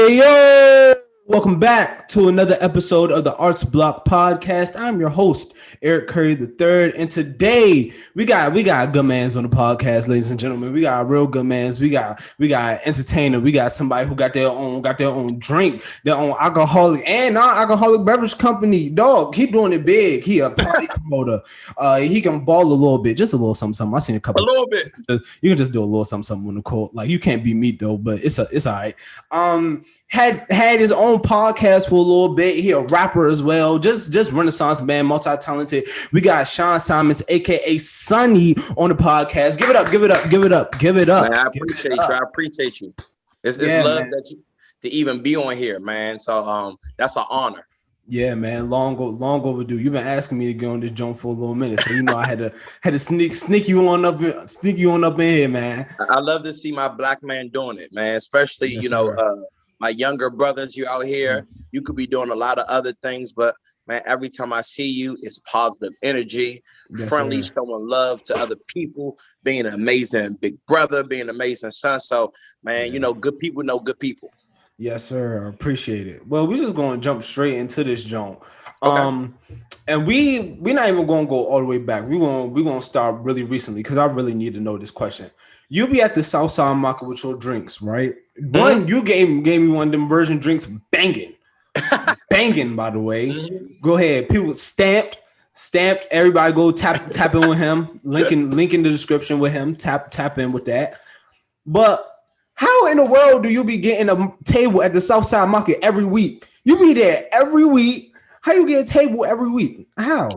Hey yo! Welcome back to another episode of the ArtsBlock podcast. I'm your host, Eric Curry III, and today we got good mans on the podcast, ladies and gentlemen. We got real good mans. We got entertainer. We got somebody who got their own drink, their own alcoholic and non-alcoholic beverage company. Dog, he doing it big. He a party promoter. He can ball a little bit, just a little something. I seen a couple. A little bit. You can just do a little something on the court. Like you can't be me though, but it's all right. Had his own podcast for a little bit. He a rapper as well. Just Renaissance man, multi-talented. We got Sean Simons, aka Sonny, on the podcast. Give it up. Man, I appreciate you. It's love man. That you to even be on here, man. So that's an honor. Yeah, man, long overdue. You've been asking me to get on this joint for a little minute, so I had to sneak you on up in here, man. I love to see my black man doing it, man. Especially yes, my younger brothers. You out here, you could be doing a lot of other things, but man, every time I see you, it's positive energy, friendly, showing love to other people, being an amazing big brother, being an amazing son. So, man, good people know good people. Yes, sir. I appreciate it. Well, we're just going to jump straight into this joint. Okay. And we're not even going to go all the way back. We're going to start really recently because I really need to know this question. You be at the Southside Market with your drinks, right? Mm-hmm. One, you gave me one of them version drinks, banging, by the way. Mm-hmm. Go ahead. People stamped. Everybody go tap in with him. Link in the description with him. Tap in with that. But how in the world do you be getting a table at the Southside Market every week? You be there every week. How you get a table every week? How?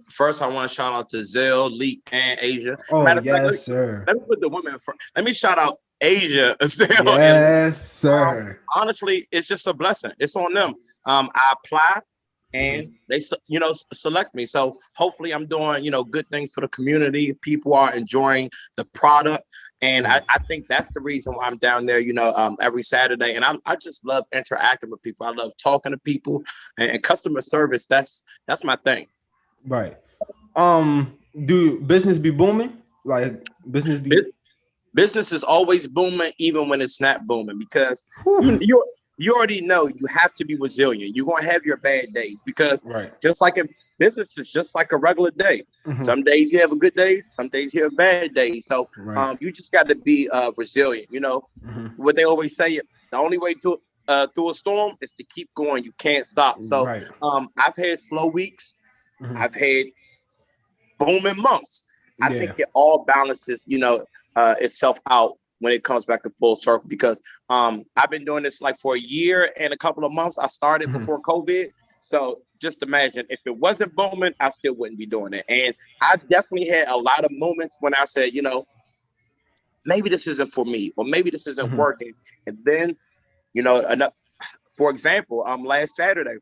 First, I want to shout out to Zell, Leak, and Asia. Oh, yes, sir. Let me put the women first. Let me shout out Asia, Zell. Yes, sir. Honestly, it's just a blessing. It's on them. I apply and they, select me. So hopefully I'm doing, good things for the community. People are enjoying the product. And I think that's the reason why I'm down there, every Saturday. And I just love interacting with people. I love talking to people and customer service. That's my thing. Right. Do business be booming? Like business is always booming, even when it's not booming, because you already know you have to be resilient. You're going to have your bad days because just like in business is just like a regular day. Mm-hmm. Some days you have a good day, some days you have bad days. So you just got to be resilient. What they always say, the only way through a storm is to keep going. You can't stop. So I've had slow weeks. Mm-hmm. I've had booming months. I think it all balances, itself out when it comes back to full circle, because I've been doing this like for a year and a couple of months. I started before COVID. So just imagine if it wasn't booming, I still wouldn't be doing it. And I definitely had a lot of moments when I said, maybe this isn't for me, or maybe this isn't working. And then, for example, last Saturday,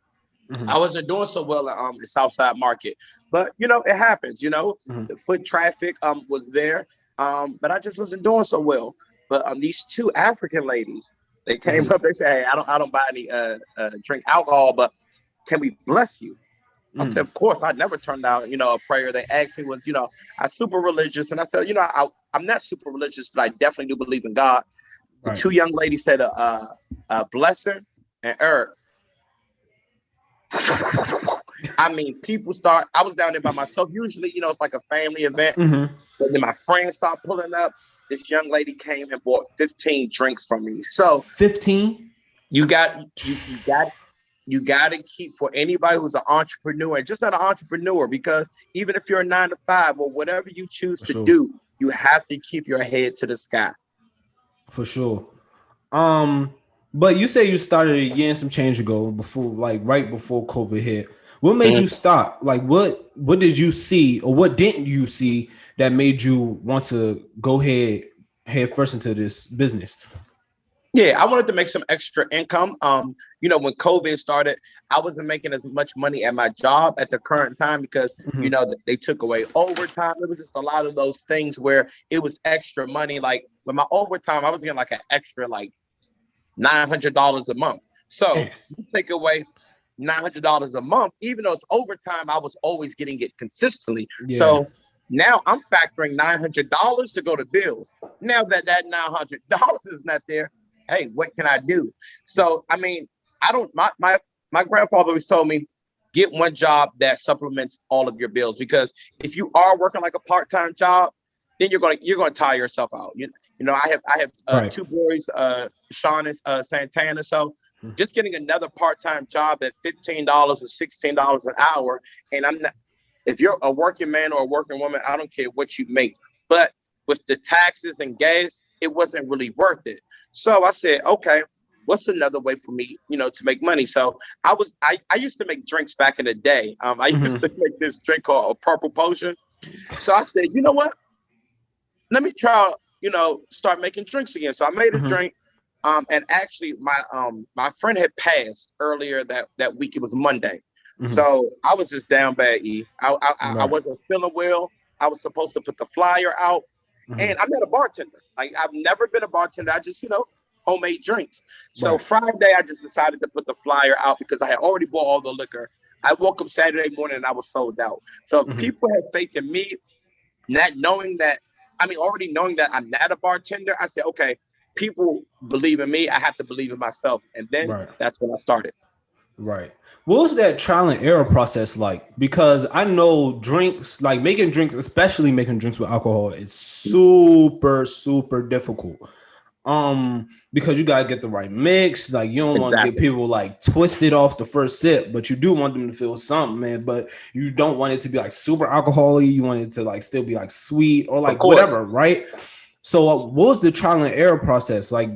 I wasn't doing so well at the Southside Market, but it happens. The foot traffic was there, but I just wasn't doing so well. But these two African ladies, they came up. They said, "Hey, I don't buy any drink alcohol, but can we bless you?" I said, "Of course." I never turned down, a prayer. They asked me, I'm super religious, and I said, I'm not super religious, but I definitely do believe in God. The two young ladies said, blessing and Eric. I mean, I was down there by myself. Usually, it's like a family event. But then my friends start pulling up. This young lady came and bought 15 drinks from me. So 15? You got to keep, for anybody who's an entrepreneur, and just not an entrepreneur, because even if you're a 9-to-5 or whatever you choose to do, you have to keep your head to the sky. For sure. But you say you started a year and some change ago, right before COVID hit. What made you stop? Like, what did you see, or what didn't you see that made you want to go head first into this business? Yeah, I wanted to make some extra income. When COVID started, I wasn't making as much money at my job at the current time because, they took away overtime. It was just a lot of those things where it was extra money. Like with my overtime, I was getting like an extra $900 a month. So you take away $900 a month, even though it's overtime, I was always getting it consistently. Yeah. So now I'm factoring $900 to go to bills. Now that $900 is not there, hey, what can I do? So, I mean, I don't, my grandfather always told me, get one job that supplements all of your bills, because if you are working like a part-time job, then you're gonna tire yourself out. You know, I have Right. two boys, Sean and Santana. So just getting another part-time job at $15 or $16 an hour, and I'm not. If you're a working man or a working woman, I don't care what you make, but with the taxes and gas, it wasn't really worth it. So I said, okay, what's another way for me, to make money? So I used to make drinks back in the day. I used to make this drink called a purple potion. So I said, you know what? Let me try, start making drinks again. So I made a drink. And actually my friend had passed earlier that week. It was Monday. So I was just down bad. I wasn't feeling well. I was supposed to put the flyer out, and I met a bartender. Like, I've never been a bartender. I just, homemade drinks. So Friday, I just decided to put the flyer out because I had already bought all the liquor. I woke up Saturday morning and I was sold out. So if people have faith in me, already knowing that I'm not a bartender, I said, okay, people believe in me, I have to believe in myself. And then that's when I started. Right. What was that trial and error process like? Because I know drinks, like making drinks, especially making drinks with alcohol, is super, super difficult. Because you gotta get the right mix. Like, you don't want to get people like twisted off the first sip, but you do want them to feel something, man. But you don't want it to be like super alcoholic. You want it to like still be like sweet or like whatever, right? So what was the trial and error process? Like,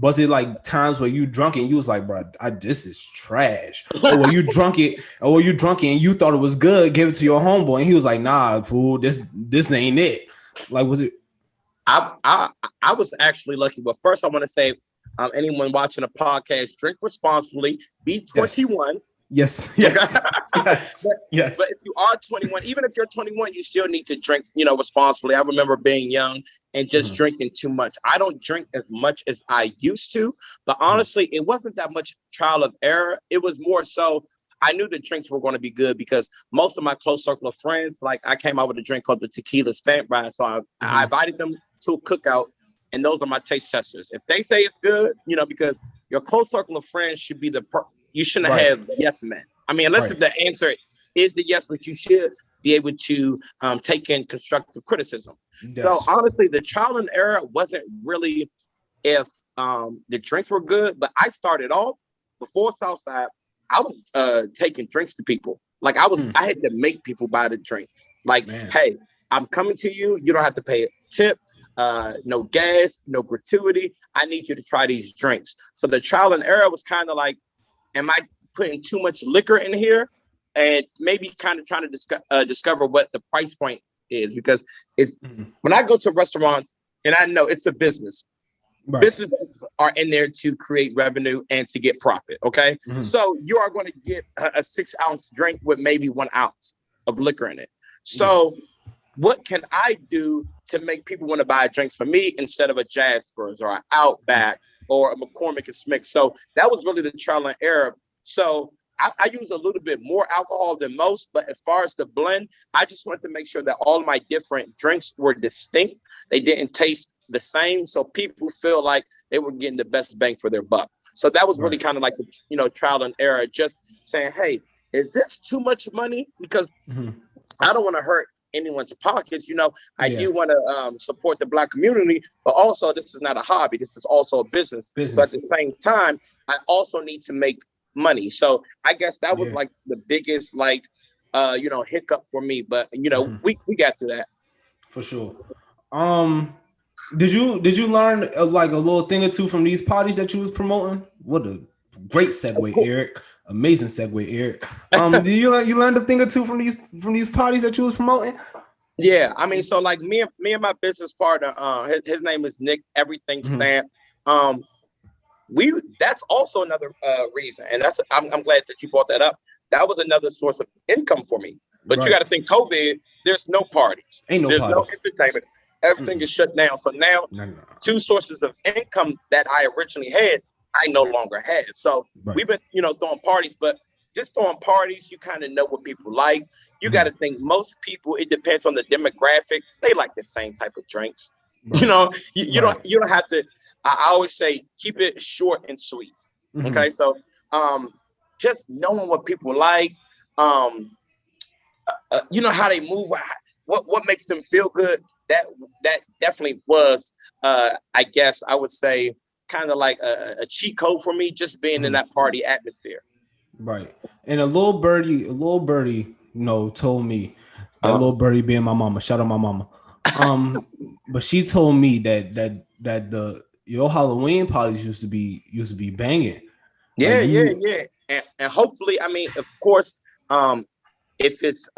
was it like times where you drunk and you was like, bro, this is trash? Or were you drunk and you thought it was good, gave it to your homeboy and he was like, nah, fool, this ain't it. Like, was it? I was actually lucky, but first I want to say, anyone watching a podcast, drink responsibly, be 21. Yes. But if you are 21, even if you're 21, you still need to drink, responsibly. I remember being young and just drinking too much. I don't drink as much as I used to, but honestly, it wasn't that much trial of error. It was more so I knew the drinks were going to be good because most of my close circle of friends, like, I came out with a drink called the Tequila Stamp By. So I invited them to a cookout, and those are my taste testers. If they say it's good, because your close circle of friends should be you shouldn't have yes men. I mean, unless the answer is the yes, but you should be able to take in constructive criticism. Yes. So honestly, the trial and error wasn't really if the drinks were good, but I started off before Southside. I was taking drinks to people. Like, I had to make people buy the drinks. Like, hey, I'm coming to you. You don't have to pay a tip. No gas, no gratuity. I need you to try these drinks. So the trial and error was kind of like, am I putting too much liquor in here? And maybe kind of trying to discover what the price point is. Because when I go to restaurants, and I know it's a business, businesses are in there to create revenue and to get profit. Okay. So you are going to get a 6-ounce drink with maybe 1 ounce of liquor in it. So what can I do to make people want to buy drinks from me instead of a Jasper's or an Outback or a McCormick and Smith? So that was really the trial and error. So I use a little bit more alcohol than most, but as far as the blend, I just wanted to make sure that all of my different drinks were distinct. They didn't taste the same, so people feel like they were getting the best bang for their buck. So that was really kind of like the trial and error, just saying, hey, is this too much money? Because I don't want to hurt anyone's pockets. I do want to support the Black community, but also this is not a hobby. This is also a business. So at the same time, I also need to make money. So I guess that was like the biggest hiccup for me. But we got through that. For sure. Did you learn like a little thing or two from these parties that you was promoting? What a great segue, Eric. Amazing segue, Eric. Did you learn a thing or two from these parties that you was promoting? Yeah, I mean, so like me and my business partner, his name is Nick Everything Stamp. That's also another reason, and I'm glad that you brought that up. That was another source of income for me. But you got to think, COVID, there's no parties, there's no entertainment, everything is shut down. So now, two sources of income that I originally had, I no longer have. So we've been, throwing parties, but just throwing parties, you kind of know what people like. You got to think most people, it depends on the demographic. They like the same type of drinks. You don't have to. I always say keep it short and sweet. Mm-hmm. Okay, so just knowing what people like, you know how they move, what makes them feel good. That definitely was, I guess I would say, kind of like a cheat code for me, just being in that party atmosphere. Right. And a little birdie, you know, told me that little birdie being my mama. Shout out my mama. But she told me that your Halloween parties used to be banging. Like Yeah. And hopefully, I mean, of course, if it's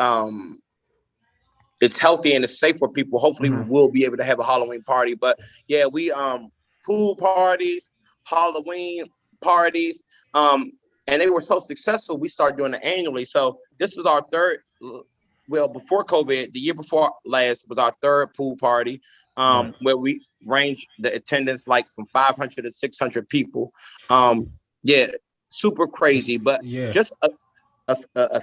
healthy and it's safe for people, hopefully we will be able to have a Halloween party. But yeah, we pool parties, Halloween parties, and they were so successful, we started doing it annually. So this was our third, well, before COVID, the year before last was our third pool party, where we ranged the attendance like from 500 to 600 people. Yeah, super crazy, but just a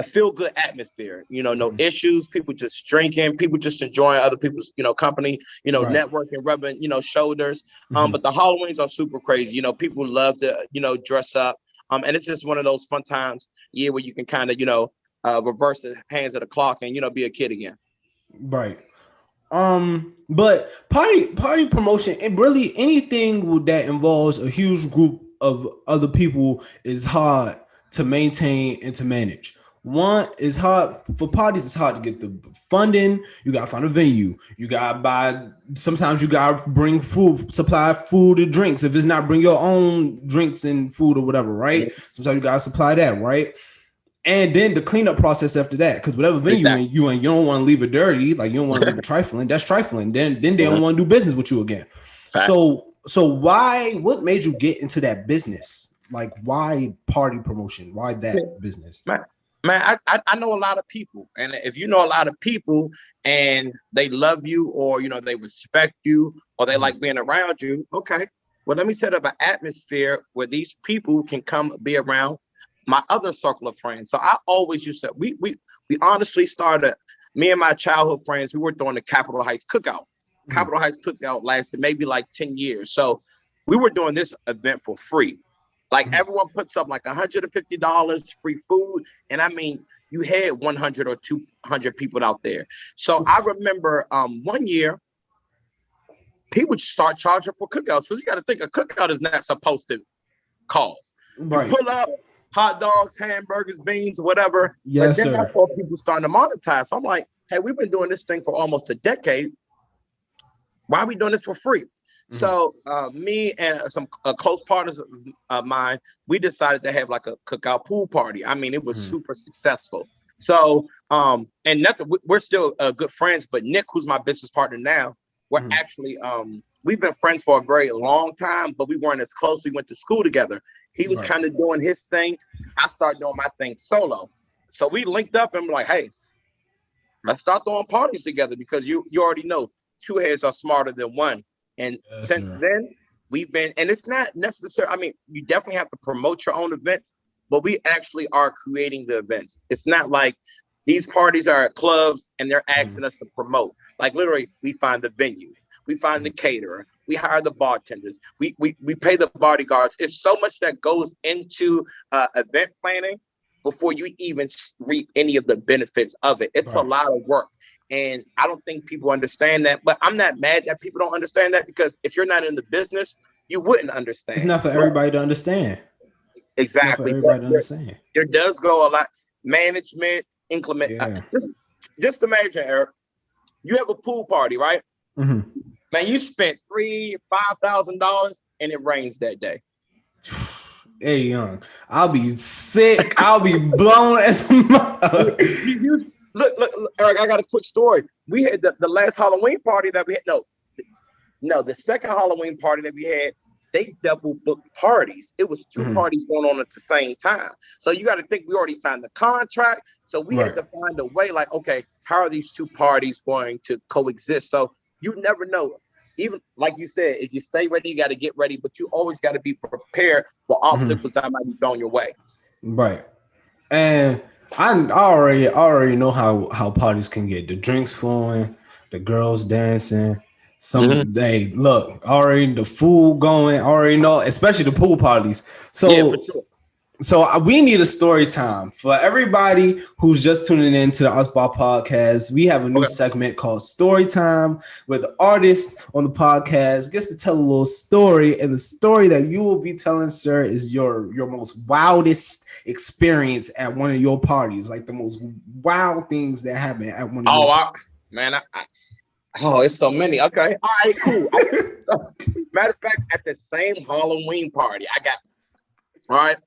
feel good atmosphere, you know, no issues, people just drinking, people just enjoying other people's, you know, company, you know, networking, rubbing, you know, shoulders. But the Halloweens are super crazy. You know, people love to, you know, dress up. And it's just one of those fun times, where you can kind of, you know, reverse the hands of the clock and, you know, be a kid again. Right. But party promotion, and really anything that involves a huge group of other people is hard to maintain and to manage. One is hard for parties. It's hard to get the funding. You gotta find a venue. You gotta buy. Sometimes you gotta bring food, supply food and drinks. If it's not, bring your own drinks and food or whatever. Right. Sometimes you gotta supply that. Right. And then the cleanup process after that, because whatever venue you don't want to leave it dirty, like you don't want to leave it trifling. That's trifling. Then they don't want to do business with you again. Facts. So what made you get into that business? Like, why party promotion? Why that business? Man, I know a lot of people, and if you know a lot of people and they love you, or you know they respect you, or they like being around you, okay. Well, let me set up an atmosphere where these people can come be around my other circle of friends. So I always used to, we honestly started, me and my childhood friends, we were doing the Capitol Heights cookout. Capitol Heights cookout lasted maybe like 10 years. So we were doing this event for free. Like everyone puts up like $150 free food. And I mean, you had 100 or 200 people out there. So I remember one year, people start charging for cookouts. So you got to think a cookout is not supposed to cost. Right. You pull up, hot dogs, hamburgers, beans, whatever. Yes, but then sir. that's what people starting to monetize. So I'm like, hey, we've been doing this thing for almost a decade. Why are we doing this for free? So me and some close partners of mine, we decided to have like a cookout pool party. I mean, it was super successful. So, and nothing, we're still good friends, but Nick, who's my business partner now, we're actually, we've been friends for a very long time, but we weren't as close. We went to school together. He was kind of doing his thing. I started doing my thing solo. So we linked up and we're like, hey, let's start throwing parties together, because you already know two heads are smarter than one. And since then, we've been, and it's not necessary. I mean, you definitely have to promote your own events, but we actually are creating the events. It's not like these parties are at clubs and they're asking us to promote. Like literally, we find the venue. We find the caterer. We hire the bartenders. We pay the bodyguards. It's so much that goes into event planning before you even reap any of the benefits of it. It's a lot of work. And I don't think people understand that. But I'm not mad that people don't understand that, because if you're not in the business, you wouldn't understand. It's not for everybody to understand. Exactly. There does go a lot. Management, inclement. Just imagine, Eric, you have a pool party, right? Man, you spent $3,000-$5,000 and it rains that day. Hey, young, I'll be sick. I'll be blown as Look, Eric, I got a quick story. We had the last Halloween party that we had. No, the second Halloween party that we had, they double booked parties. It was two parties going on at the same time. So you got to think, we already signed the contract. So we had to find a way, like, okay, how are these two parties going to coexist? So you never know. Even like you said, if you stay ready, you got to get ready, but you always got to be prepared for obstacles that might be thrown your way. Right. And I already know how parties can get. The drinks flowing, the girls dancing. Hey, look, already the food going, already know, especially the pool parties. So yeah, for sure. So we need a story time for everybody who's just tuning in to the ArtsBlock podcast. We have a new segment called Story Time, where the artist on the podcast gets to tell a little story, and the story that you will be telling, sir, is your most wildest experience at one of your parties, like the most wild things that happen at one of your. It's so many. Okay, all right, cool. So, matter of fact, at the same Halloween party, I got all right.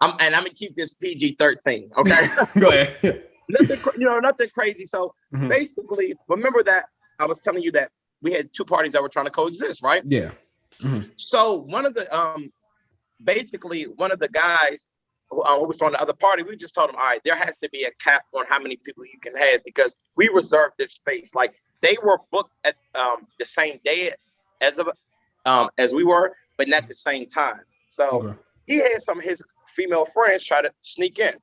I'm gonna keep this PG-13. Okay, go ahead. nothing crazy. So basically, remember that I was telling you that we had two parties that were trying to coexist, right? Yeah. So one of the guys who was on the other party, we just told him, all right, there has to be a cap on how many people you can have because we reserved this space. Like they were booked at the same day as we were, but not the same time. So he had some of his female friends try to sneak in.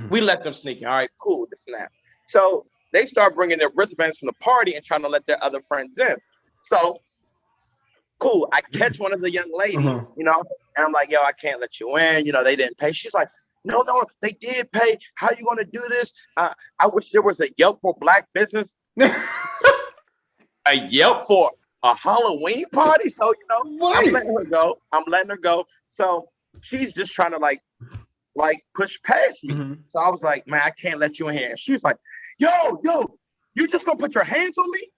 We let them sneak in. All right, cool, this and that. So they start bringing their wristbands from the party and trying to let their other friends in. So cool, I catch one of the young ladies, and I'm like, yo, I can't let you in. They didn't pay. She's like, no, they did pay. How you gonna do this? I wish there was a Yelp for Black business. A Yelp for a Halloween party. So, I'm letting her go. So she's just trying to like push past me. So I was like, man, I can't let you in here. And she's like, yo, you just gonna put your hands on me?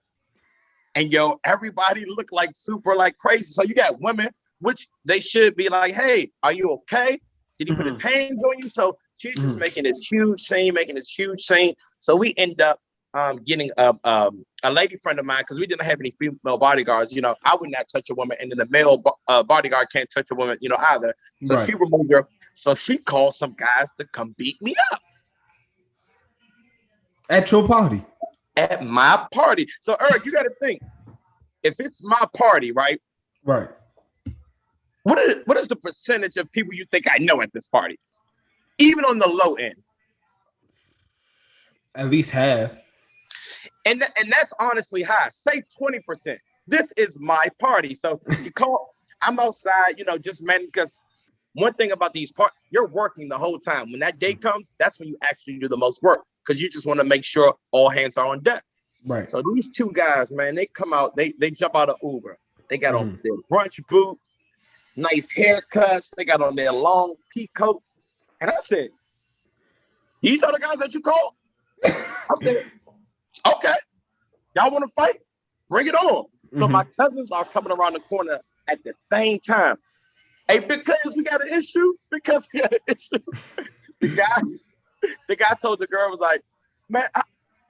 And everybody looked like super like crazy. So you got women, which they should be like, hey, are you okay? Did he put his hands on you? So she's just making this huge scene. So we end up getting a lady friend of mine because we didn't have any female bodyguards. I would not touch a woman, and then the male bodyguard can't touch a woman, either. So she removed her. So she called some guys to come beat me up at your party. At my party. So Eric, you got to think, if it's my party, right? Right. What is the percentage of people you think I know at this party? Even on the low end. At least half. And that's honestly high. Say 20%. This is my party. So you call, I'm outside, just man, because one thing about these parties, you're working the whole time. When that day comes, that's when you actually do the most work because you just want to make sure all hands are on deck. Right. So these two guys, man, they come out, they jump out of Uber. They got on their brunch boots, nice haircuts. They got on their long pea coats. And I said, these are the guys that you called? I said, okay, y'all want to fight? Bring it on. So my cousins are coming around the corner at the same time. Hey, because we got an issue. The guy told the girl, was like, man,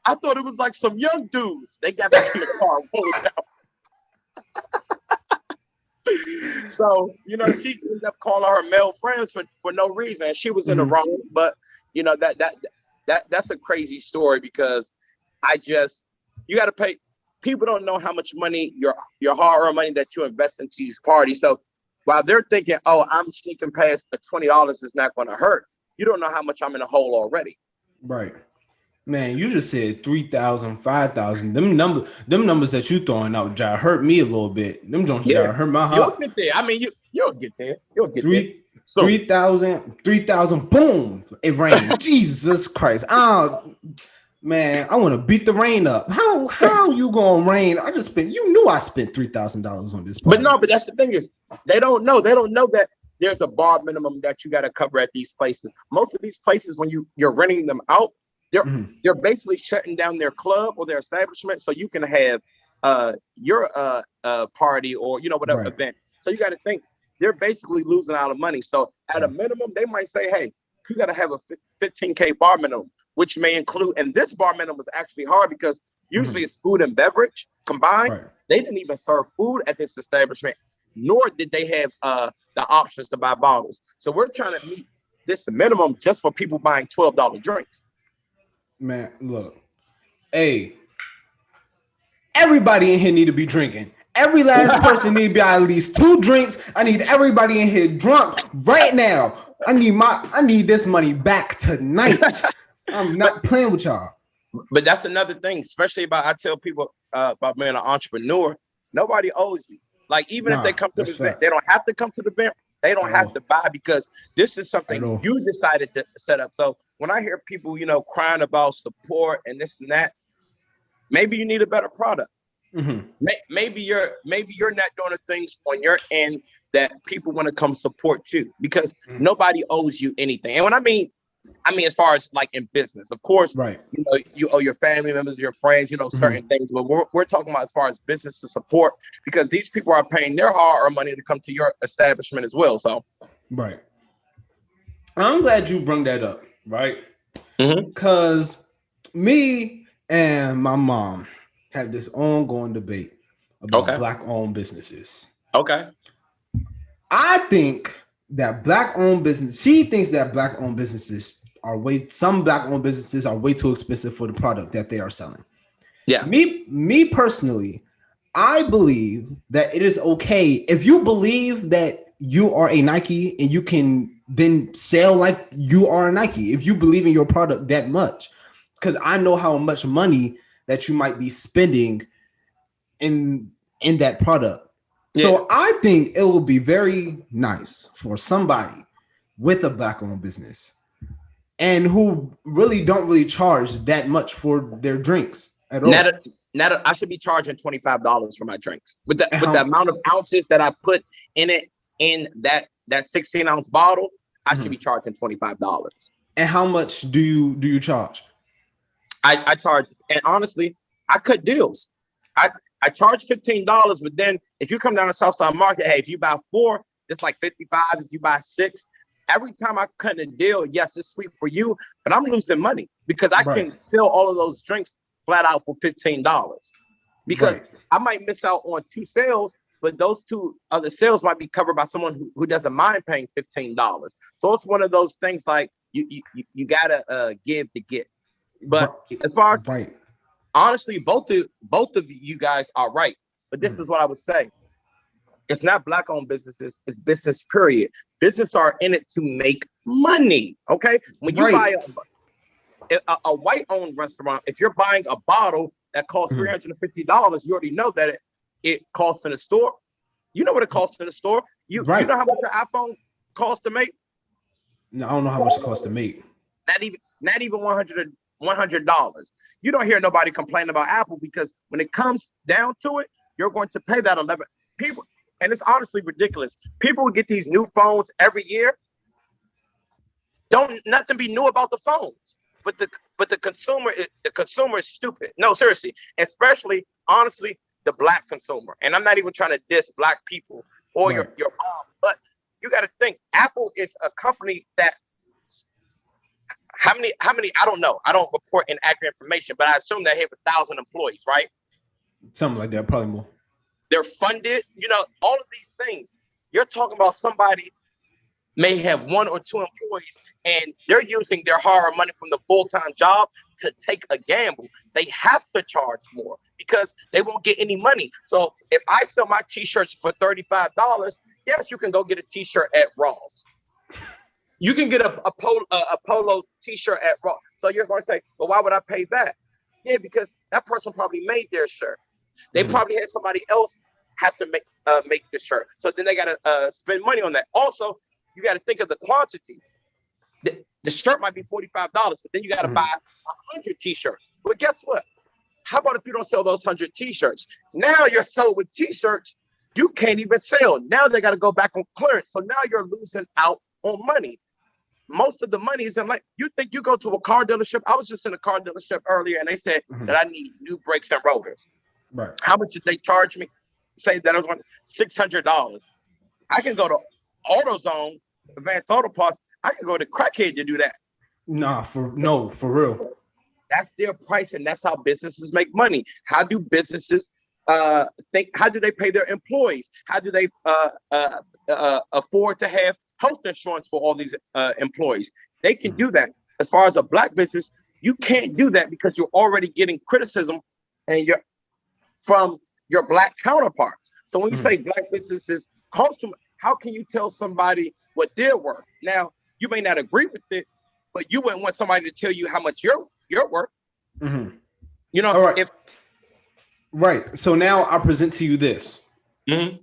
I thought it was like some young dudes. They got back in the car and pulled out. So, she ended up calling her male friends for no reason. She was in the wrong, but that's a crazy story because you got to pay. People don't know how much money, your hard-earned money that you invest into these parties. So while they're thinking, oh, I'm sneaking past the $20 is not going to hurt, you don't know how much I'm in a hole already. Right. Man, you just said 3,000, 5,000. Them numbers that you throwing out, Jai, hurt me a little bit. Them joints hurt my heart. You'll get there. I mean, you'll get there. You'll get there. 3,000, boom, it rained. Jesus Christ. Man, I want to beat the rain up. How you gonna rain? I spent $3,000 on this party. But that's the thing is they don't know that there's a bar minimum that you got to cover at these places. Most of these places, when you're renting them out, they're basically shutting down their club or their establishment so you can have your party or whatever event. So you got to think they're basically losing out of money. So at a minimum, they might say, hey, you got to have a 15K bar minimum, which may include, and this bar minimum is actually hard because usually it's food and beverage combined. Right. They didn't even serve food at this establishment, nor did they have the options to buy bottles. So we're trying to meet this minimum just for people buying $12 drinks. Man, look, hey, everybody in here need to be drinking. Every last person need to be at least 2 drinks. I need everybody in here drunk right now. I need this money back tonight. I'm not playing with y'all. But that's another thing, especially I tell people about being an entrepreneur, nobody owes you. Like, even if they come to the event, they don't have to come to the event. They don't have to buy, because this is something you decided to set up. So when I hear people, crying about support and this and that, maybe you need a better product. Mm-hmm. Maybe you're not doing the things on your end that people want to come support you, because nobody owes you anything. And when I mean as far as like in business, of course, right? You owe your family members, your friends, certain things. But we're talking about as far as business to support, because these people are paying their hard-earned money to come to your establishment as well. So, right. I'm glad you brought that up, right? Because me and my mom have this ongoing debate about Black-owned businesses. Okay. I think that Black-owned business. She thinks that Black-owned businesses some Black-owned businesses are way too expensive for the product that they are selling. Yes. Me personally, I believe that it is okay if you believe that you are a Nike and you can then sell like you are a Nike. If you believe in your product that much, because I know how much money that you might be spending in that product. Yeah. So I think it will be very nice for somebody with a Black-owned business and who don't really charge that much for their drinks at all. Now I should be charging $25 for my drinks with the amount of ounces that I put in it, in that 16-ounce bottle. I should be charging $25. And how much do you charge? I charge, and honestly, I cut deals. I charge $15, but then if you come down to Southside Market, hey, if you buy 4, it's like $55. If you buy 6, every time I cut a deal, yes, it's sweet for you, but I'm losing money because I can sell all of those drinks flat out for $15, because I might miss out on 2 sales, but those 2 other sales might be covered by someone who doesn't mind paying $15. So it's one of those things like you gotta give to get. But as far as honestly, both of you guys are right. But this is what I would say. It's not Black-owned businesses, it's business, period. Businesses are in it to make money. Okay. When you buy a white-owned restaurant, if you're buying a bottle that costs $350, you already know that it costs in the store. You know what it costs in the store. You know how much your iPhone costs to make? No, I don't know how much it costs to make. Not even $100. You don't hear nobody complain about Apple, because when it comes down to it, you're going to pay that 11 people. And it's honestly ridiculous. People will get these new phones every year. Nothing be new about the phones. But the consumer is stupid. No, seriously, especially honestly the Black consumer. And I'm not even trying to diss Black people or your mom, but you got to think Apple is a company that how many I don't know. I don't report inaccurate information, but I assume they have 1,000 employees, right? Something like that, probably more. They're funded, all of these things. You're talking about somebody may have 1 or 2 employees, and they're using their hard money from the full-time job to take a gamble. They have to charge more because they won't get any money. So if I sell my t-shirts for $35, yes, you can go get a t-shirt at Ross. You can get a polo t-shirt at Ross. So you're going to say, well, why would I pay that? Yeah, because that person probably made their shirt. They probably had somebody else have to make the shirt. So then they got to spend money on that. Also, you got to think of the quantity. The shirt might be $45, but then you got to buy 100 t-shirts. But guess what? How about if you don't sell those 100 t-shirts? Now you're sold with t-shirts you can't even sell. Now they got to go back on clearance. So now you're losing out on money. Most of the money is in, like, you think you go to a car dealership. I was just in a car dealership earlier, and they said that I need new brakes and rotors. Right. How much did they charge me? Say that I was $600. I can go to AutoZone, Advanced Auto Parts. I can go to Crackhead to do that. Nah, for real. That's their price, and that's how businesses make money. How do businesses think? How do they pay their employees? How do they afford to have health insurance for all these employees? They can do that. As far as a Black business, you can't do that because you're already getting criticism and from your Black counterparts. So when you say Black businesses cost too much, how can you tell somebody what they're worth? Now, you may not agree with it, but you wouldn't want somebody to tell you how much you're worth. Mm-hmm. You know, all right. Right. So now I present to you this. Mm-hmm.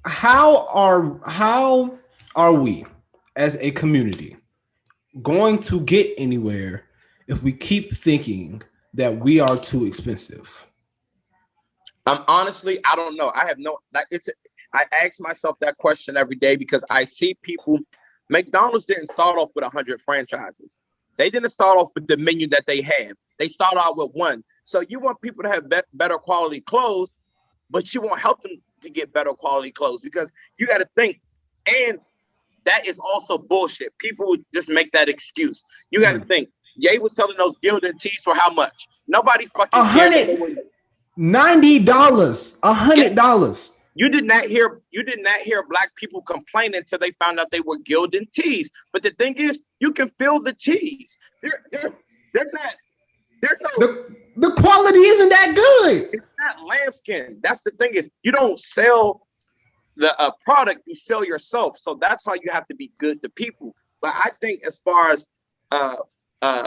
How are we as a community going to get anywhere if we keep thinking that we are too expensive? Honestly, I don't know. I have no like I ask myself that question every day because I see people. McDonald's didn't start off with 100 franchises. They didn't start off with the menu that they have. They start out with one. So you want people to have better quality clothes, but you won't help them to get better quality clothes because you got to think. And that is also bullshit. People would just make that excuse. You got to think. Ye was selling those gilded tees for how much? Nobody fucking cared. $90. $100. You did not hear black people complain until they found out they were gilded tees. But the thing is, you can feel the tees. They're not. The quality isn't that good. It's not lambskin. That's the thing is, you don't sell the product, you sell yourself. So that's why you have to be good to people. But I think as far as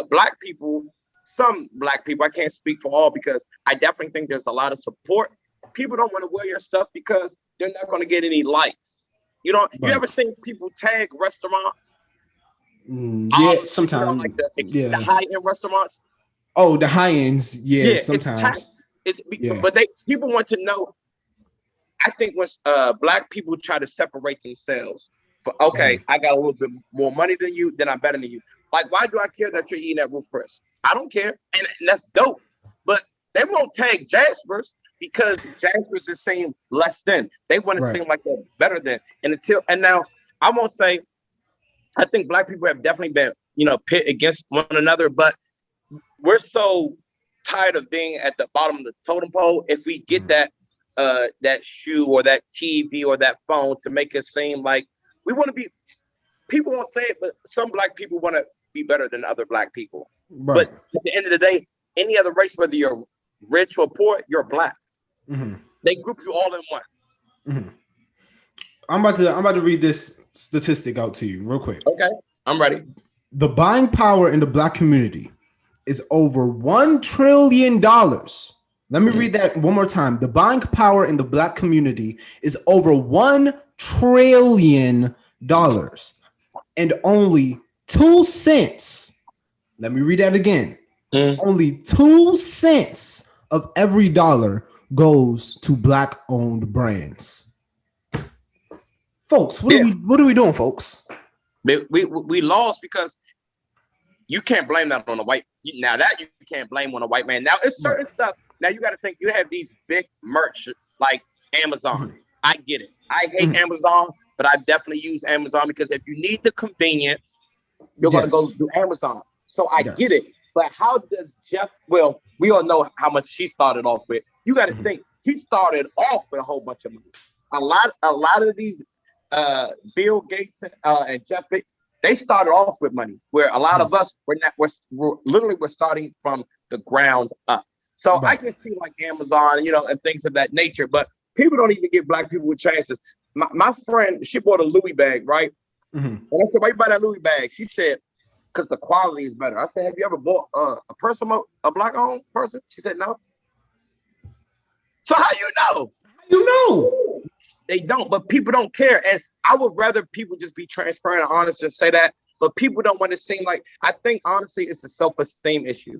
black people, some black people, I can't speak for all because I definitely think there's a lot of support. People don't want to wear your stuff because they're not going to get any likes. You ever seen people tag restaurants? Yeah, sometimes. You know, like the high-end restaurants. Oh, the high ends, yeah, sometimes. But people want to know. I think when black people try to separate themselves, I got a little bit more money than you, then I'm better than you. Like, why do I care that you're eating at Roof Chris? I don't care, and that's dope. But they won't tag Jasper's because Jasper's is saying less than. They want to seem like they're better than. And now I won't say. I think black people have definitely been, pit against one another, but we're so tired of being at the bottom of the totem pole. If we get that shoe or that TV or that phone to make it seem like we want to be, people won't say it, but some black people want to be better than other black people. Right. But at the end of the day, any other race, whether you're rich or poor, you're black. Mm-hmm. They group you all in one. Mm-hmm. I'm about to read this statistic out to you real quick. Okay, I'm ready. The buying power in the black community is over $1 trillion. Let me read that one more time. The buying power in the black community is over $1 trillion and only 2 cents. Let me read that again. Only 2 cents of every dollar goes to black owned brands. Folks, what are we doing, folks? We lost because you can't blame that on a white. Now that you can't blame on a white man. Now it's certain stuff. Now you got to think. You have these big merch like Amazon. Mm-hmm. I get it. I hate Amazon, but I definitely use Amazon because if you need the convenience, you're gonna go do Amazon. So I get it. But how does Jeff? Well, we all know how much he started off with. You got to think. He started off with a whole bunch of money. A lot of these. Bill Gates and Jeff, they started off with money, where a lot of us we're starting from the ground up. So I can see like Amazon, and things of that nature, but people don't even give black people chances. My friend, she bought a Louis bag, right? Mm-hmm. And I said, why you buy that Louis bag? She said, because the quality is better. I said, have you ever bought a black owned person? She said, no. So how you know? You know. They don't, but people don't care. And I would rather people just be transparent and honest and say that, but people don't want to seem like, I think honestly, it's a self-esteem issue.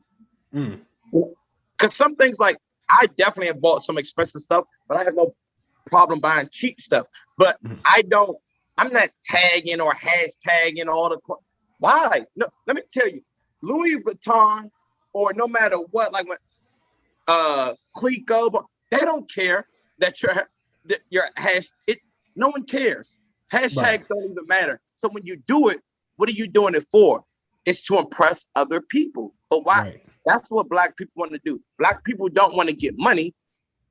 Because some things like, I definitely have bought some expensive stuff, but I have no problem buying cheap stuff. But I'm not tagging or hashtagging all the, why? No, let me tell you, Louis Vuitton or no matter what, like when Clico, they don't care that your no one cares. Hashtags don't even matter. So when you do it, what are you doing it for? It's to impress other people. But why? Right. That's what black people want to do. Black people don't want to get money.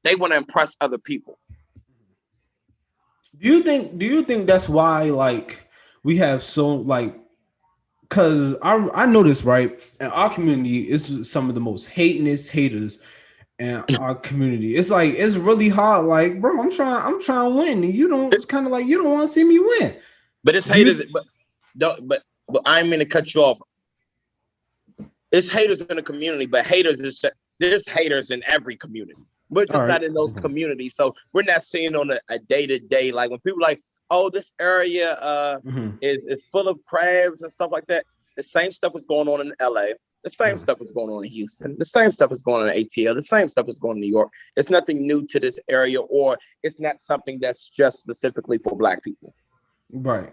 They want to impress other people. Do you think that's why like we have so like, because I noticed right in our community is some of the most hatingest haters in our community. It's like it's really hard. Like, bro, I'm trying to win, and you don't. It's kind of like you don't want to see me win. But it's haters. But I didn't mean to cut you off. it's haters in the community, but there's haters in every community. We're just not in those communities, so we're not seeing on a day-to-day. Like when people like, oh, this area is full of crabs and stuff like that. The same stuff is going on in LA. The same stuff is going on in Houston. The same stuff is going on in ATL. The same stuff is going on in New York. It's nothing new to this area, or it's not something that's just specifically for Black people. Right.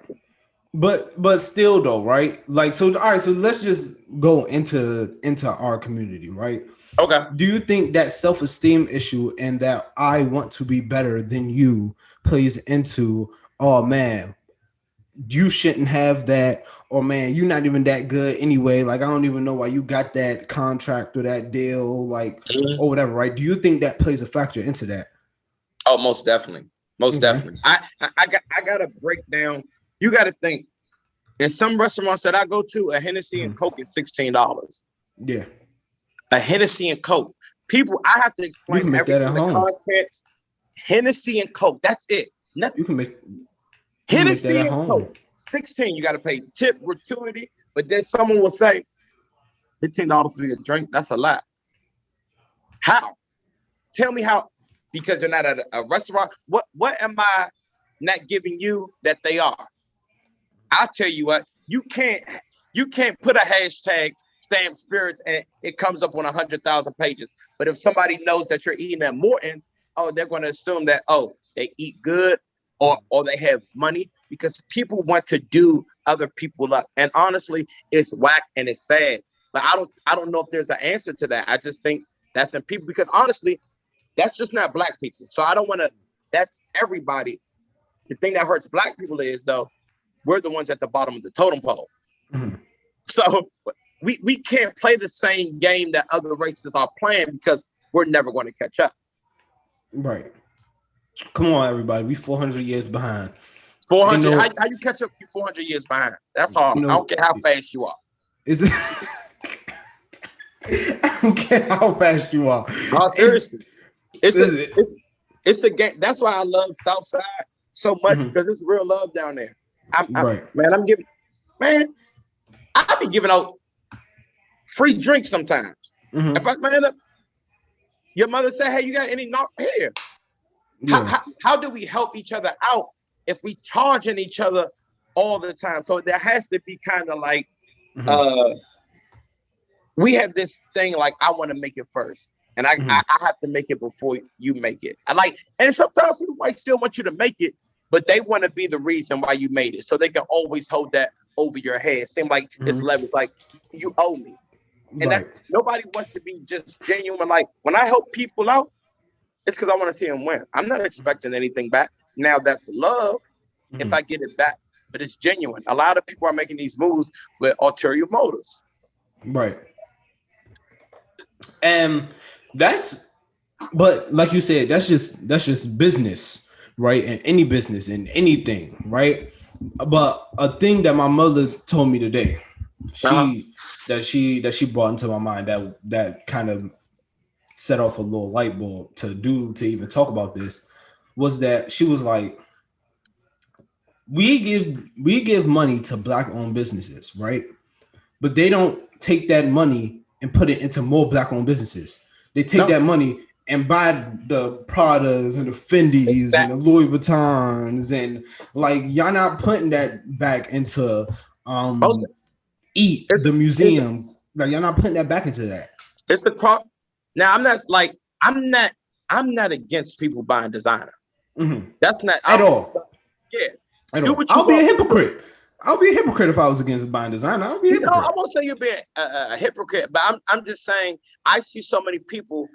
But still though, right? Like, so all right, so let's just go into our community, right? Okay. Do you think that self-esteem issue and that I want to be better than you plays into, oh man, you shouldn't have that, or man, you're not even that good anyway, like I don't even know why you got that contract or that deal, like or whatever, right? Do you think that plays a factor into that? Oh, most definitely. Most definitely. I gotta break down. You gotta think. In some restaurants that I go to, a Hennessy and Coke is $16. Yeah. A Hennessy and Coke. People, I have to explain everything in the context. Hennessy and Coke. That's it. Nothing. You can make Hennessy and Coke. 16. You got to pay tip, gratuity. But then someone will say, $15 for your drink. That's a lot. How? Tell me how. Because they're not at a restaurant. What am I not giving you that they are? I'll tell you what. You can't put a hashtag stamp spirits and it comes up on 100,000 pages. But if somebody knows that you're eating at Morton's, oh, they're going to assume that, oh, they eat good or they have money, because people want to do other people up. And honestly, it's whack and it's sad. But I don't know if there's an answer to that. I just think that's in people, because honestly, that's just not Black people. So I don't want to, that's everybody. The thing that hurts Black people is, though, we're the ones at the bottom of the totem pole. So we can't play the same game that other races are playing, because we're never going to catch up. Right. Come on, everybody. We 400 years behind. 400. You know, how you catch up? You 400 years behind. That's hard. You know, I don't care how fast you are. Is it? I don't care how fast you are. No, seriously. It's a game. That's why I love Southside so much, because it's real love down there. I be giving out free drinks sometimes. If I man up, your mother said, "Hey, you got any knock here?" Yeah. How do we help each other out if we charging each other all the time? So there has to be kind of like, we have this thing like, I want to make it first, and I have to make it before you make it. And sometimes people might still want you to make it, but they want to be the reason why you made it, so they can always hold that over your head. It seems like it's levels, like you owe me, and that nobody wants to be just genuine. Like when I help people out, it's because I want to see them win. I'm not expecting anything back. Now that's love if I get it back, but it's genuine. A lot of people are making these moves with ulterior motives. Right. And but like you said, that's just business, right? And any business and anything, right? But a thing that my mother told me today, that she brought into my mind that kind of set off a little light bulb to even talk about this, was that she was like, we give money to Black owned businesses, right? But they don't take that money and put it into more Black owned businesses. They take that money and buy the Pradas and the Fendis and the Louis Vuittons, and like, y'all not putting that back into the museum. Like, y'all not putting that back into that. It's the crop. Now I'm not against people buying designer. That's not at all. Yeah. I'll be a hypocrite. I'll be a hypocrite if I was against buying designer. I'll be a hypocrite. I won't say you're being a hypocrite, but I'm just saying, I see so many people.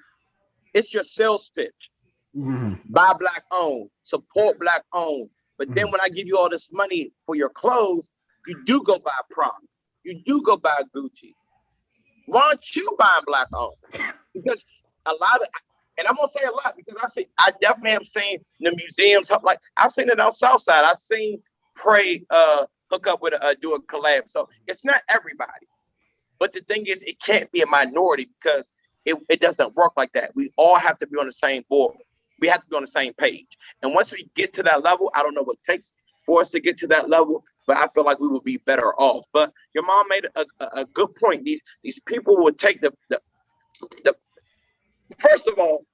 It's your sales pitch. Buy Black owned, support Black owned. But then when I give you all this money for your clothes, you do go buy Prada. You do go buy Gucci. Why aren't you buying Black owned? Because a lot of, and I'm gonna say a lot, because I definitely have seen the museums, like I've seen it on Southside. I've seen Prey hook up with do a collab. So it's not everybody. But the thing is, it can't be a minority, because it doesn't work like that. We all have to be on the same board. We have to be on the same page. And once we get to that level, I don't know what it takes for us to get to that level, but I feel like we would be better off. But your mom made a good point. These people would take the first of all,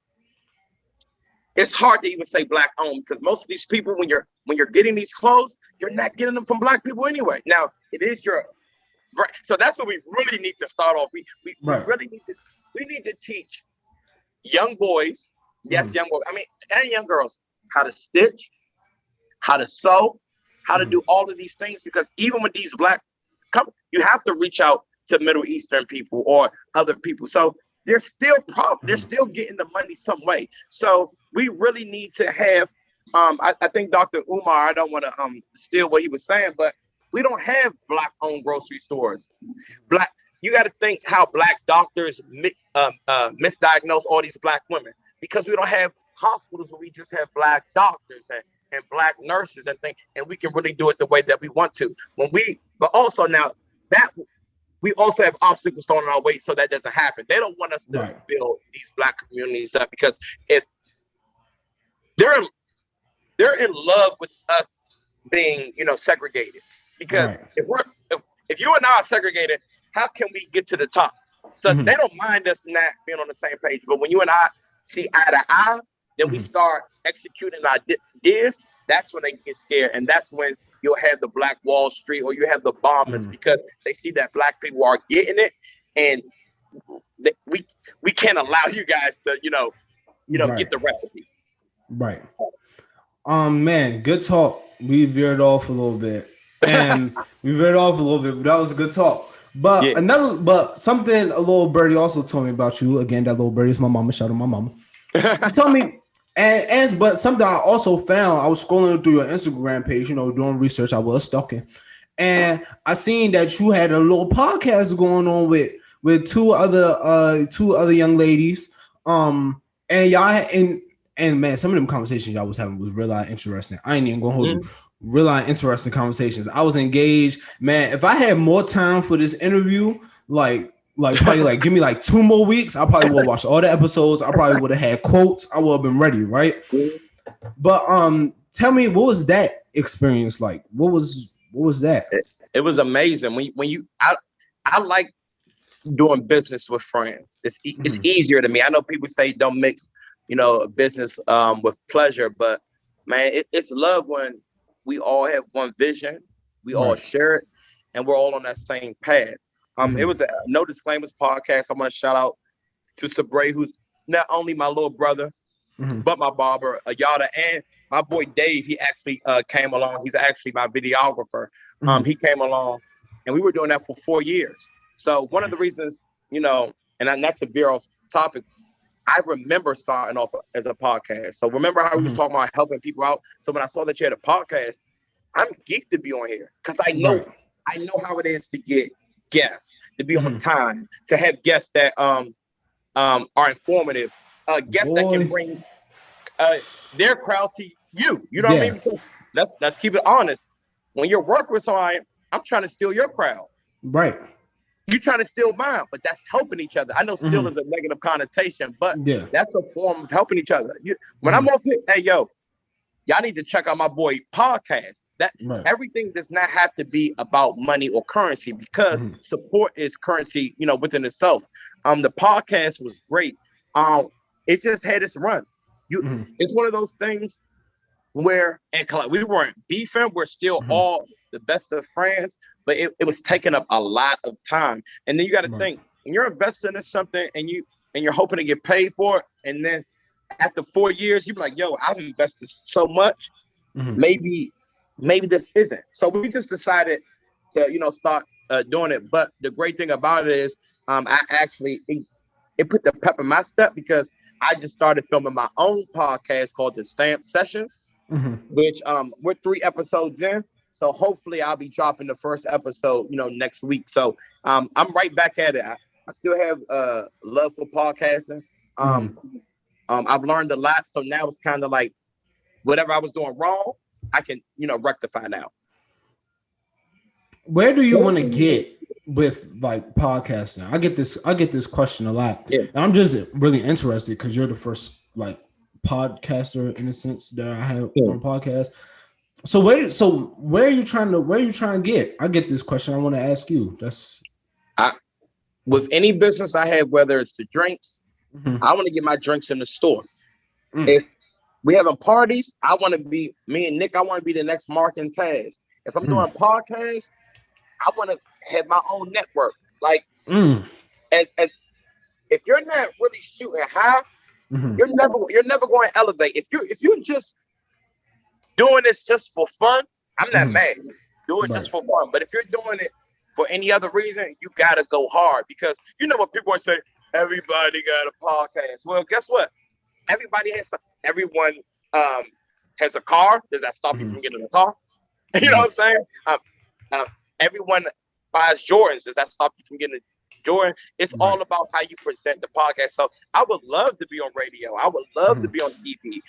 it's hard to even say black owned because most of these people, when you're getting these clothes, you're not getting them from black people anyway. Now it is your so that's what we really need to start off. We really need to teach young boys, yes, young boys, I mean, and young girls, how to stitch, how to sew, how to do all of these things. Because even with these you have to reach out to Middle Eastern people or other people. So they're still they're still getting the money some way. So we really need to have. I think Dr. Umar. I don't want to steal what he was saying, but we don't have black-owned grocery stores. You got to think how black doctors misdiagnose all these black women because we don't have hospitals where we just have black doctors and black nurses and things, and we can really do it the way that we want to. But also now that we also have obstacles thrown in our way so that doesn't happen. They don't want us to build these black communities up because if they're in love with us being, segregated. Because if you and I are segregated, how can we get to the top? So they don't mind us not being on the same page. But when you and I see eye to eye, then we start executing our ideas. That's when they get scared. And that's when you'll have the Black Wall Street or you have the bombers because they see that black people are getting it. And we can't allow you guys to, get the recipe. Right. Man, good talk. We veered off a little bit. And but that was a good talk. But something a little birdie also told me about you. Again, that little birdie is my mama. Shout out to my mama. Tell me, but something I also found, I was scrolling through your Instagram page, doing research. I was stalking, and I seen that you had a little podcast going on with two other young ladies. And y'all and man, some of them conversations y'all was having was really interesting. I ain't even gonna hold you. Really interesting conversations. I was engaged, man. If I had more time for this interview, like probably give me 2 more weeks, I probably would watch all the episodes. I probably would have had quotes. I would have been ready, right? But tell me, what was that experience like? What was that? It was amazing. I like doing business with friends. It's easier to me. I know people say don't mix, business with pleasure, but man, it's love when we all have one vision, we all share it, and we're all on that same path. It was a No Disclaimers podcast. I want to shout out to Sabre, who's not only my little brother, but my barber, Yada, and my boy Dave. He actually came along. He's actually my videographer. He came along, and we were doing that for 4 years. So one of the reasons, and not to veer off topic, I remember starting off as a podcast. So remember how we was talking about helping people out? So when I saw that you had a podcast, I'm geeked to be on here because I know how it is to get guests, to be on time, to have guests that are informative, guests that can bring their crowd to you. You know what I mean? So let's keep it honest. When you're working with someone, I'm trying to steal your crowd. Right. You're trying to steal mine, but that's helping each other. I know steal is a negative connotation, but that's a form of helping each other. When I'm off it, hey, yo, y'all need to check out my boy podcast. Everything does not have to be about money or currency because support is currency, within itself. The podcast was great. It just had its run. It's one of those things where, and we weren't beefing. We're still all the best of friends, but it was taking up a lot of time. And then you got to think, when you're investing in something and you're hoping to get paid for it, and then after 4 years, you're like, yo, I've invested so much. Maybe this isn't. So we just decided to, start doing it. But the great thing about it is I actually, it put the pep in my step because I just started filming my own podcast called The Stamp Sessions, which we're 3 episodes in. So hopefully I'll be dropping the first episode, next week. So I'm right back at it. I still have love for podcasting. I've learned a lot. So now it's kind of like whatever I was doing wrong, I can, rectify now. Where do you want to get with podcasting? I get this question a lot. And I'm just really interested because you're the first podcaster in a sense that I have on podcast. So where are you trying to get? I get this question. I want to ask you. With any business I have, whether it's the drinks, I want to get my drinks in the store. If we having parties, I want to be me and Nick. I want to be the next Mark and Taz. If I'm doing podcasts, I want to have my own network. Like as if you're not really shooting high, you're never going to elevate. If you're just doing this just for fun, I'm not mad. Do it just for fun. But if you're doing it for any other reason, you gotta go hard, because you know what people are saying. Everybody got a podcast. Well, guess what? Everyone has a car. Does that stop you from getting a car? You know what I'm saying? Everyone buys Jordans. Does that stop you from getting a Jordan? It's all about how you present the podcast. So I would love to be on radio. I would love to be on TV.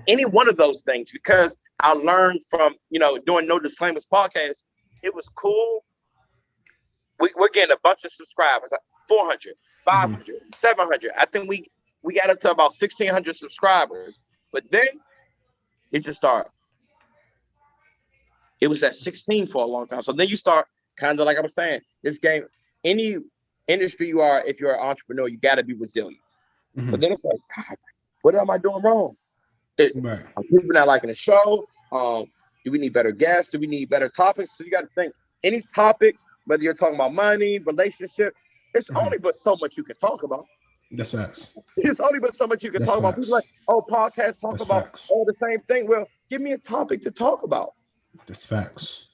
Any one of those things, because I learned from, doing No Disclaimers podcast. It was cool. We're getting a bunch of subscribers, 400, 500, 700. I think we got up to about 1,600 subscribers. But then it just started. It was at 16 for a long time. So then you start, kind of like I was saying, this game, any industry you are, if you're an entrepreneur, you got to be resilient. So then it's like, God, what am I doing wrong? Are people not liking the show? Do we need better guests? Do we need better topics? So you got to think, any topic, whether you're talking about money, relationships, it's only but so much you can talk about. That's facts. There's only but so much you can talk about. People like, podcasts talk about all the same thing. Well, give me a topic to talk about. That's facts.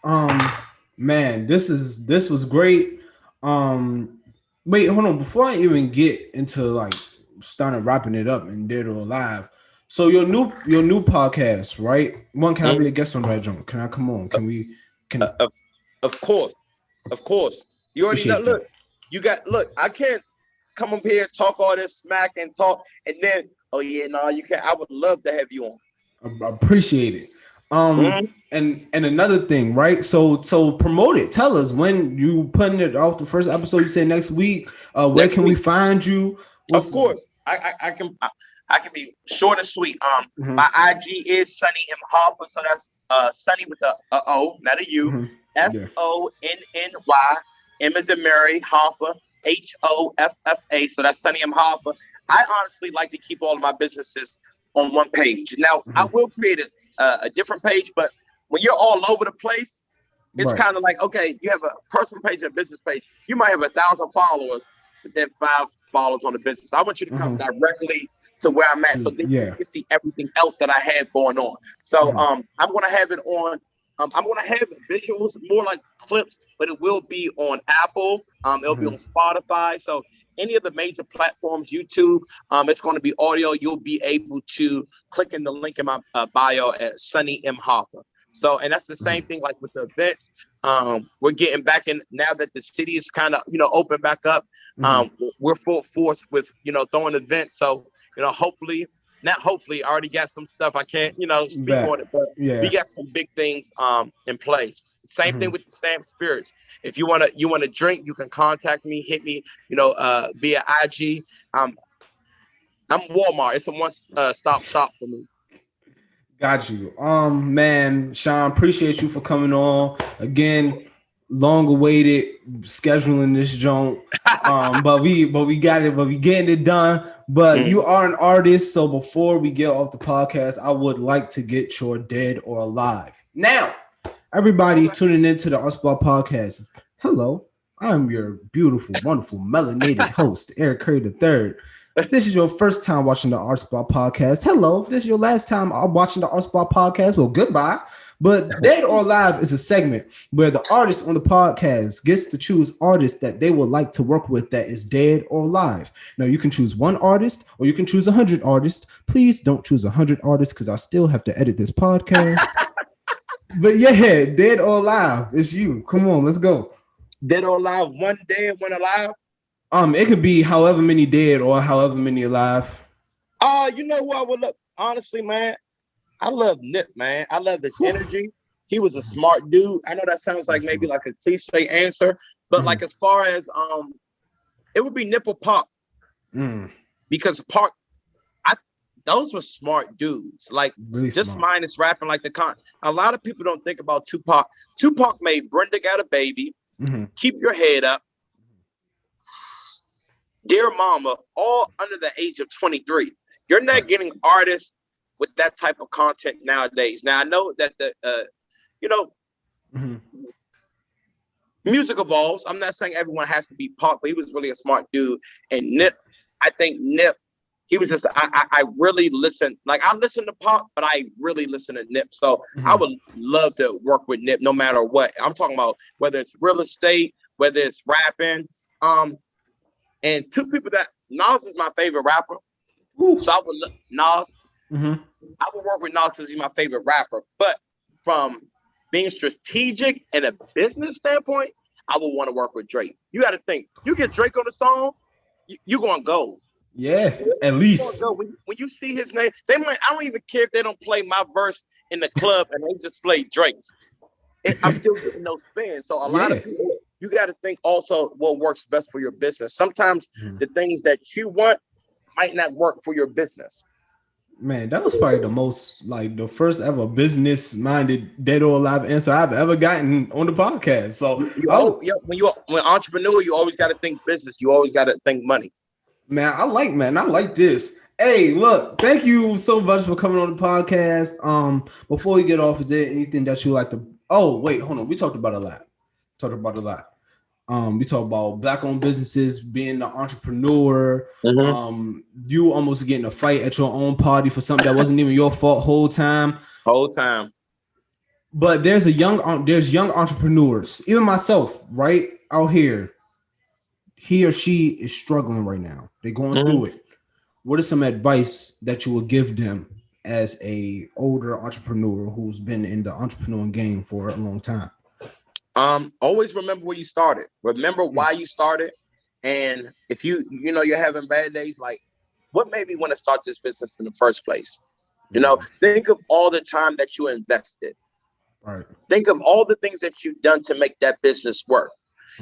Man, this was great. Wait, hold on. Before I even get into like starting wrapping it up and Dead or Alive. So your new podcast, right? Can I be a guest on that joint? Can I come on? Of course. You already know. Look, I can't come up here and talk all this smack and talk and then, you can't. I would love to have you on. I appreciate it. And another thing, right? So promote it. Tell us when you putting it off the first episode. You say next week. Where can we find you? Of course, I can be short and sweet. My IG is Sonny M Hoffa, so that's Sonny with a O, not a U. SONNY. M as in Mary, Hoffa, HOFFA. So that's Sonny M Hoffa. I honestly like to keep all of my businesses on one page. Now I will create a different page, but when you're all over the place, it's kind of like, okay, you have a personal page and a business page. You might have 1,000 followers, but then 5 followers on the business. I want you to come directly to where I'm at, so that you can see everything else that I have going on. So I'm going to have it on. I'm going to have visuals, more like clips, but it will be on Apple. It'll be on Spotify. So any of the major platforms, YouTube, it's going to be audio. You'll be able to click in the link in my bio at Sonny M Hoffa. So, and that's the same thing like with the events. We're getting back in now that the city is kind of, open back up. We're full force with, throwing events. So, not hopefully, I already got some stuff. I can't, speak on it, but we got some big things in place. Same thing with the Stamp Spirits. If you want to drink, you can contact me, hit me, via IG. I'm Walmart. It's a one-stop shop for me. Got you. Man, Sean, appreciate you for coming on again. Long awaited scheduling this joint. But we got it, but we getting it done. But you are an artist, so before we get off the podcast, I would like to get your Dead or Alive. Now, everybody tuning into the ArtsBlock podcast. Hello, I'm your beautiful, wonderful, melanated host, Eric Curry III. If this is your first time watching the ArtsBlock podcast, hello. If this is your last time watching the ArtsBlock podcast, well, goodbye. But Dead or Alive is a segment where the artist on the podcast gets to choose artists that they would like to work with that is dead or alive. Now, you can choose one artist or you can choose 100 artists. Please don't choose 100 artists because I still have to edit this podcast. But yeah, Dead or Alive, it's you. Come on, let's go. Dead or alive, one dead, one alive? It could be however many dead or however many alive. You know who I would love? Honestly, man, I love Nip, man. I love his energy. He was a smart dude. I know that sounds like maybe like a cliche answer, but like as far as it would be Nip or Pac. Because Pac, those were smart dudes. Like really just smart. minus rapping like a lot of people don't think about Tupac. Tupac made Brenda Got a Baby, Keep Your Head Up, Dear Mama, all under the age of 23. You're not getting artists with that type of content nowadays. Now I know that music evolves. I'm not saying everyone has to be Pac, but he was really a smart dude. And Nip, I think Nip, he was just, I really listen. Like I listen to Pac, but I really listen to Nip. So I would love to work with Nip no matter what. I'm talking about whether it's real estate, whether it's rapping. And two people that Nas is my favorite rapper. Ooh. So I would Nas. I would work with Nas because he's my favorite rapper. But from being strategic and a business standpoint, I would want to work with Drake. You got to think, you get Drake on the song, you're going to go. Yeah, at least. When you see his name, I don't even care if they don't play my verse in the club and they just play Drake's. I'm still getting those spins. So a lot of people, you got to think also what works best for your business. Sometimes the things that you want might not work for your business. Man, that was probably the first ever business-minded dead or alive answer I've ever gotten on the podcast. So when entrepreneur, you always got to think business. You always got to think money. Man, I like this. Hey, look, thank you so much for coming on the podcast. Before we get off, is there anything that you like to? Oh, wait, hold on. We talked about a lot. We talked about black-owned businesses, being an entrepreneur. You almost getting a fight at your own party for something that wasn't even your fault whole time. But there's young entrepreneurs, even myself, right out here. He or she is struggling right now. They're going through it. What is some advice that you would give them as a older entrepreneur who's been in the entrepreneurial game for a long time? Always remember where you started. Remember why you started. And if you're having bad days, like what made me want to start this business in the first place? Think of all the time that you invested. Right. Think of all the things that you've done to make that business work.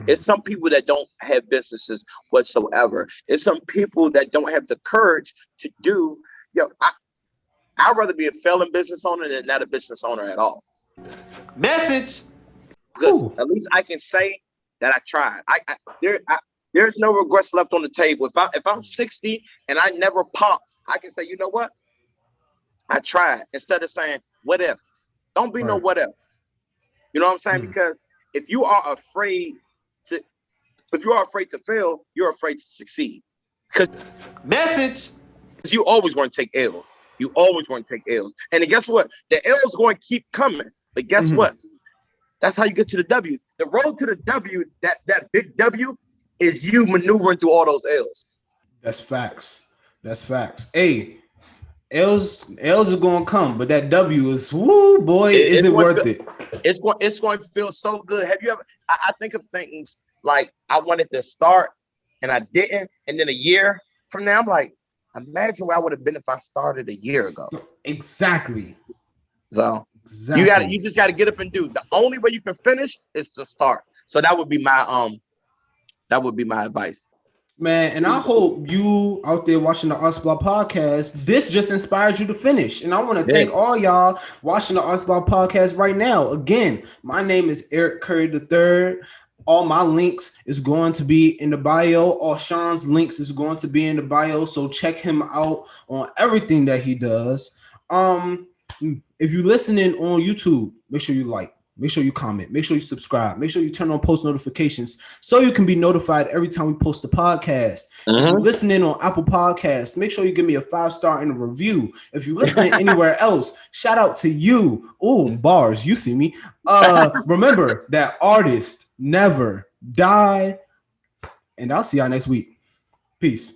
It's some people that don't have businesses whatsoever. It's some people that don't have the courage to do. I'd rather be a failing business owner than not a business owner at all. Message. Because at least I can say that I tried. There's no regrets left on the table. If I'm 60 and I never pop, I can say, you know what? I tried. Instead of saying, what if? Don't be no what if. You know what I'm saying? Because if you are afraid to fail, you're afraid to succeed. Because you always want to take L's. You always want to take L's. And then guess what? The L's going to keep coming. But guess what? That's how you get to the W's. The road to the W, that big W, is you maneuvering through all those L's. That's facts. Hey, L's are going to come, but that W is, woo, boy, is it worth it? It's going to feel so good. Have you ever? I think of things like I wanted to start and I didn't, and then a year from now, I'm like, imagine where I would have been if I started a year ago. Exactly. So you just got to get up and do. The only way you can finish is to start. So that would be my advice. Man, and I hope you out there watching the ArtsBlock podcast, this just inspired you to finish. And I want to thank all y'all watching the ArtsBlock podcast right now. Again, my name is Eric Curry III. All my links is going to be in the bio. All Sean's links is going to be in the bio. So check him out on everything that he does. If you're listening on YouTube, make sure you like. Make sure you comment. Make sure you subscribe. Make sure you turn on post notifications so you can be notified every time we post a podcast. If you're listening on Apple Podcasts, make sure you give me a 5-star and a review. If you're listening anywhere else, shout out to you. Oh, bars, you see me. Remember that artists never die. And I'll see y'all next week. Peace.